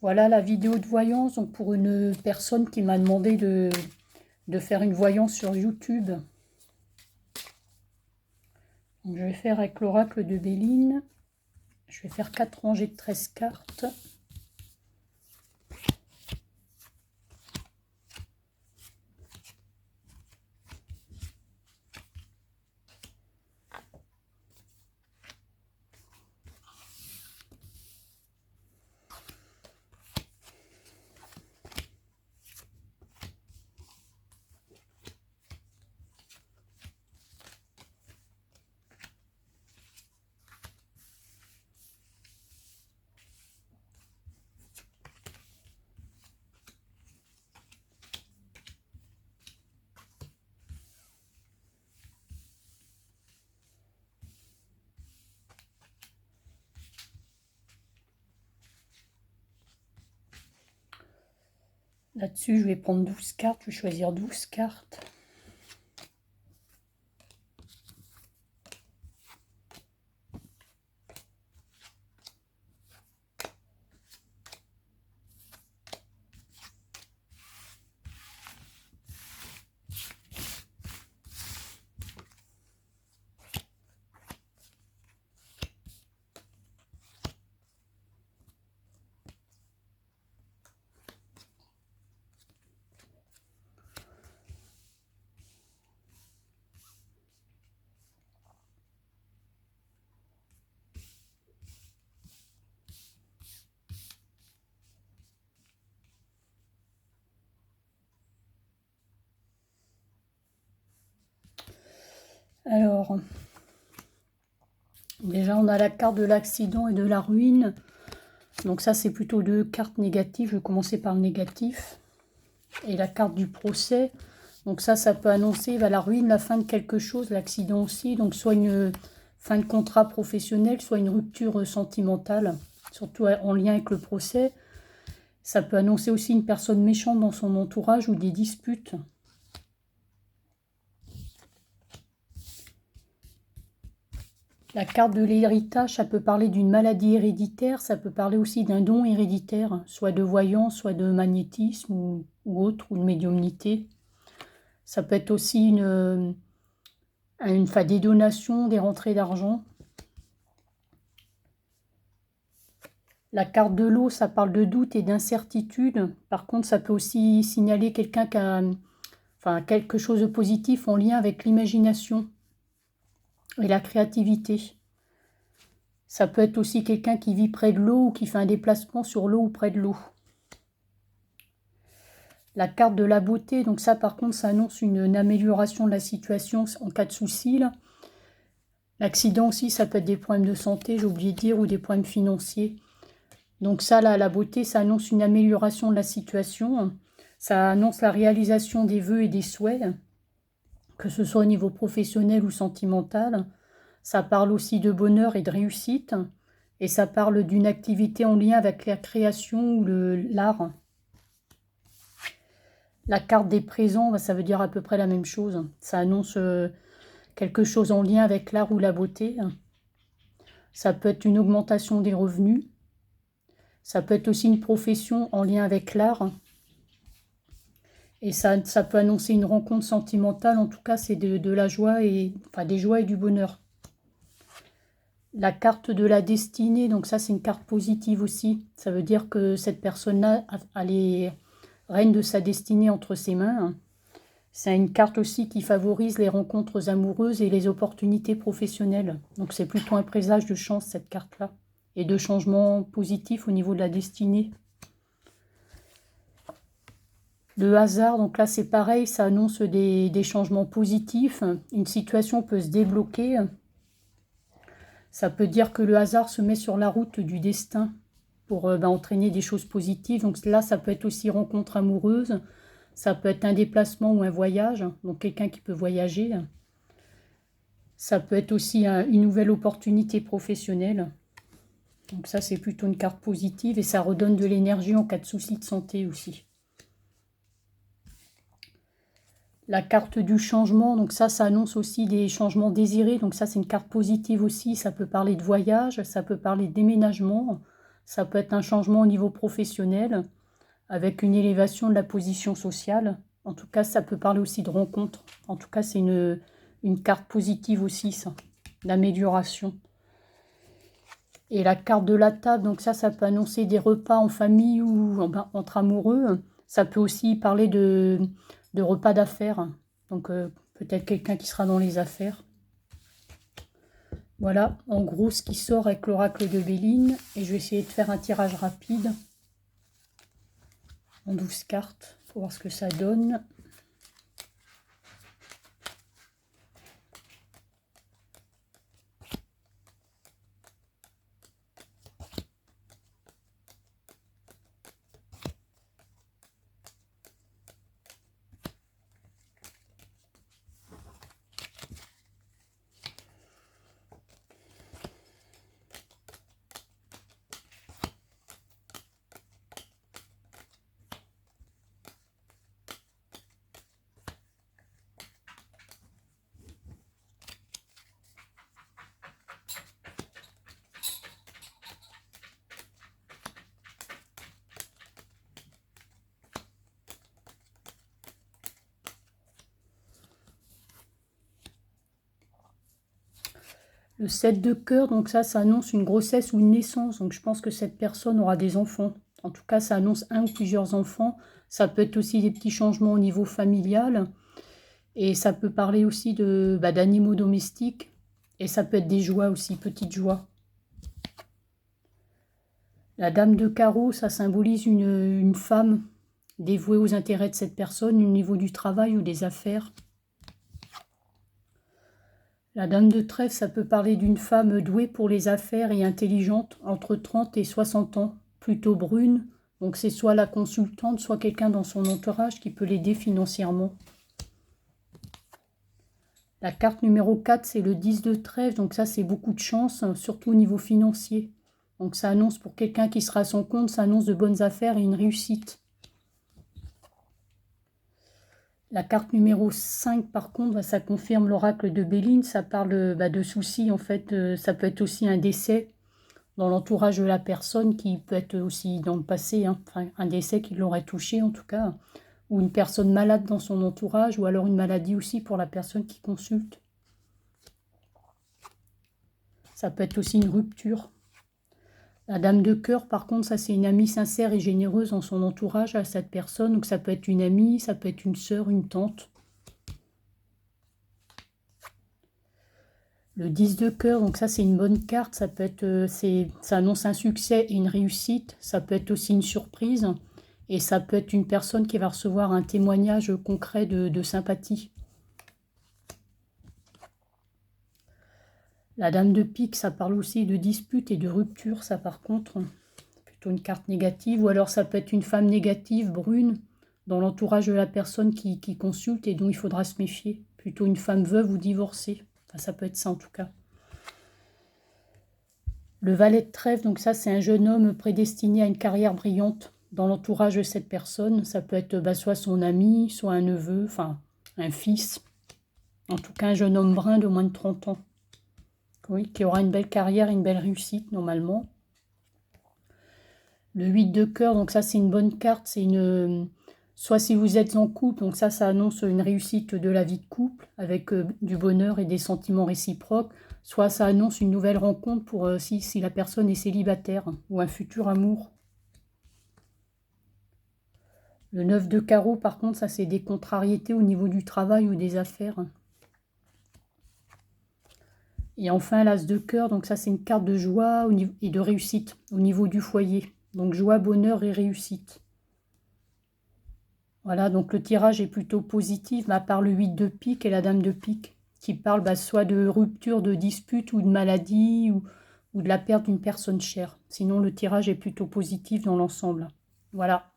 Voilà la vidéo de voyance donc pour une personne qui m'a demandé de faire une voyance sur YouTube. Donc, je vais faire avec l'oracle de Béline. Je vais faire 4 rangées de 13 cartes. Là-dessus, je vais prendre 12 cartes. Je vais choisir 12 cartes. Alors, déjà on a la carte de l'accident et de la ruine. Donc ça c'est plutôt 2 cartes négatives. Je vais commencer par le négatif. Et la carte du procès. Donc ça peut annoncer la ruine, la fin de quelque chose, l'accident aussi. Donc soit une fin de contrat professionnel, soit une rupture sentimentale, surtout en lien avec le procès. Ça peut annoncer aussi une personne méchante dans son entourage ou des disputes. La carte de l'héritage, ça peut parler d'une maladie héréditaire, ça peut parler aussi d'un don héréditaire, soit de voyance, soit de magnétisme ou autre, ou de médiumnité. Ça peut être aussi des donations, des rentrées d'argent. La carte de l'eau, ça parle de doute et d'incertitude. Par contre, ça peut aussi signaler quelqu'un qui a quelque chose de positif en lien avec l'imagination et la créativité. Ça peut être aussi quelqu'un qui vit près de l'eau ou qui fait un déplacement sur l'eau ou près de l'eau. La carte de la beauté, donc ça par contre, ça annonce une amélioration de la situation en cas de souci. L'accident aussi, ça peut être des problèmes de santé, j'ai oublié de dire, ou des problèmes financiers. Donc ça, là, la beauté, ça annonce une amélioration de la situation. Ça annonce la réalisation des vœux et des souhaits, que ce soit au niveau professionnel ou sentimental. Ça parle aussi de bonheur et de réussite. Et ça parle d'une activité en lien avec la création ou l'art. La carte des présents, ça veut dire à peu près la même chose. Ça annonce quelque chose en lien avec l'art ou la beauté. Ça peut être une augmentation des revenus. Ça peut être aussi une profession en lien avec l'art. Et ça peut annoncer une rencontre sentimentale. En tout cas, c'est de la joie des joies et du bonheur. La carte de la destinée, donc ça, c'est une carte positive aussi. Ça veut dire que cette personne-là a les rênes de sa destinée entre ses mains. C'est une carte aussi qui favorise les rencontres amoureuses et les opportunités professionnelles. Donc c'est plutôt un présage de chance, cette carte-là. Et de changements positifs au niveau de la destinée. Le hasard, donc là c'est pareil, ça annonce des changements positifs. Une situation peut se débloquer. Ça peut dire que le hasard se met sur la route du destin pour entraîner des choses positives. Donc là, ça peut être aussi rencontre amoureuse. Ça peut être un déplacement ou un voyage, donc quelqu'un qui peut voyager. Ça peut être aussi une nouvelle opportunité professionnelle. Donc ça, c'est plutôt une carte positive et ça redonne de l'énergie en cas de soucis de santé aussi. La carte du changement, donc ça annonce aussi des changements désirés. Donc ça, c'est une carte positive aussi. Ça peut parler de voyage, ça peut parler de déménagement, Ça peut être un changement au niveau professionnel, avec une élévation de la position sociale. En tout cas, ça peut parler aussi de rencontres. En tout cas, c'est une carte positive aussi, ça, d'amélioration. Et la carte de la table, donc ça peut annoncer des repas en famille ou entre amoureux. Ça peut aussi parler de repas d'affaires. Donc peut-être quelqu'un qui sera dans les affaires. Voilà, en gros, ce qui sort avec l'oracle de Béline. Et je vais essayer de faire un tirage rapide en 12 cartes pour voir ce que ça donne. Le 7 de cœur, donc ça annonce une grossesse ou une naissance. Donc je pense que cette personne aura des enfants. En tout cas, ça annonce un ou plusieurs enfants. Ça peut être aussi des petits changements au niveau familial. Et ça peut parler aussi d'animaux domestiques. Et ça peut être des joies aussi, petites joies. La dame de carreau, ça symbolise une femme dévouée aux intérêts de cette personne au niveau du travail ou des affaires. La dame de trèfle, ça peut parler d'une femme douée pour les affaires et intelligente, entre 30 et 60 ans, plutôt brune. Donc c'est soit la consultante, soit quelqu'un dans son entourage qui peut l'aider financièrement. La carte numéro 4, c'est le 10 de trèfle, donc ça c'est beaucoup de chance, surtout au niveau financier. Donc ça annonce pour quelqu'un qui sera à son compte, ça annonce de bonnes affaires et une réussite. La carte numéro 5, par contre, ça confirme l'oracle de Béline. Ça parle de soucis, en fait. Ça peut être aussi un décès dans l'entourage de la personne, qui peut être aussi dans le passé, hein. Enfin, un décès qui l'aurait touché, en tout cas. Ou une personne malade dans son entourage, ou alors une maladie aussi pour la personne qui consulte. Ça peut être aussi une rupture. La dame de cœur, par contre, ça c'est une amie sincère et généreuse dans son entourage à cette personne. Donc ça peut être une amie, ça peut être une sœur, une tante. Le 10 de cœur, donc ça c'est une bonne carte. Ça peut être, ça annonce un succès et une réussite. Ça peut être aussi une surprise. Et ça peut être une personne qui va recevoir un témoignage concret de sympathie. La dame de pique, ça parle aussi de dispute et de rupture, ça par contre, plutôt une carte négative. Ou alors ça peut être une femme négative, brune, dans l'entourage de la personne qui consulte et dont il faudra se méfier. Plutôt une femme veuve ou divorcée. Enfin, ça peut être ça en tout cas. Le valet de trèfle, donc ça c'est un jeune homme prédestiné à une carrière brillante dans l'entourage de cette personne. Ça peut être soit son ami, soit un neveu, enfin un fils. En tout cas un jeune homme brun de moins de 30 ans. Oui, qui aura une belle carrière et une belle réussite normalement. Le 8 de cœur, donc ça c'est une bonne carte, c'est une... Soit si vous êtes en couple, donc ça annonce une réussite de la vie de couple, avec du bonheur et des sentiments réciproques. Soit ça annonce une nouvelle rencontre pour si la personne est célibataire, ou un futur amour. Le 9 de carreau, par contre, ça c'est des contrariétés au niveau du travail ou des affaires. Et enfin, l'as de cœur, donc ça c'est une carte de joie et de réussite au niveau du foyer. Donc joie, bonheur et réussite. Voilà, donc le tirage est plutôt positif, à part le 8 de pique et la dame de pique, qui parle soit de rupture, de dispute ou de maladie ou de la perte d'une personne chère. Sinon, le tirage est plutôt positif dans l'ensemble. Voilà.